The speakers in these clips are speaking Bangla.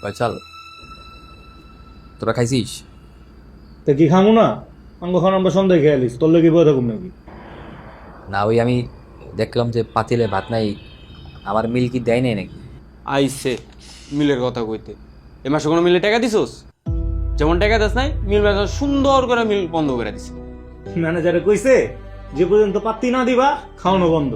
ফয়সাল, তোরা খাইছিস? তা কি খামু না? আঙ্গ খান আমরা সন্ধ্যায় খেয়ে আলিস, তোর লেগে বয়ে থাকুম নাকি? না, ওই আমি দেখলাম যে পাতিলে ভাত নাই, আমার মিল কি দেয় নাই নাকি? আইসে মিলের কথা কইতে, এ মাসে কোনো মিলে টাকা দিছোস? যেমন টাকা দিস নাই, মিল ম্যানেজার সুন্দর করে মিল বন্ধ করে দিছে। ম্যানেজারে কইছে যে পর্যন্ত পাত্তি না দিবা খাওয়ানো বন্ধ।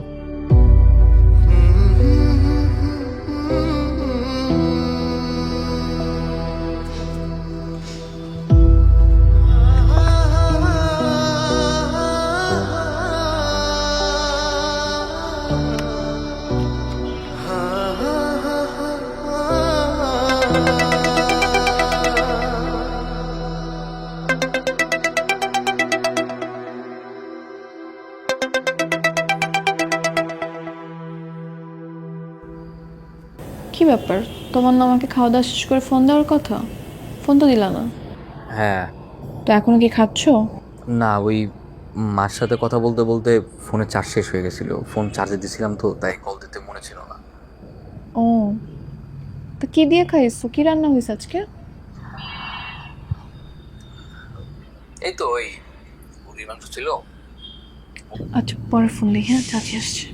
কি ব্যাপার, তোমার না আমাকে খাওয়া দাওয়া শেষ করে ফোন দেওয়ার কথা? ফোন তো দিলা না। হ্যাঁ। তো এখনো কি খাচ্ছো? না, ওই মার সাথে কথা বলতে বলতে ফোনে চার্জ শেষ হয়ে গেছিল, ফোন চার্জে দিছিলাম তো, তাই কল দিতে মনে ছিল না। ও, তো কি দিয়ে খাইছো? কি রান্না হয়েছে আজকে? এই তো ওই মুরগির মাংস ছিল। আচ্ছা, পরে ফোন দিই। হ্যাঁ, চাচি আসছে।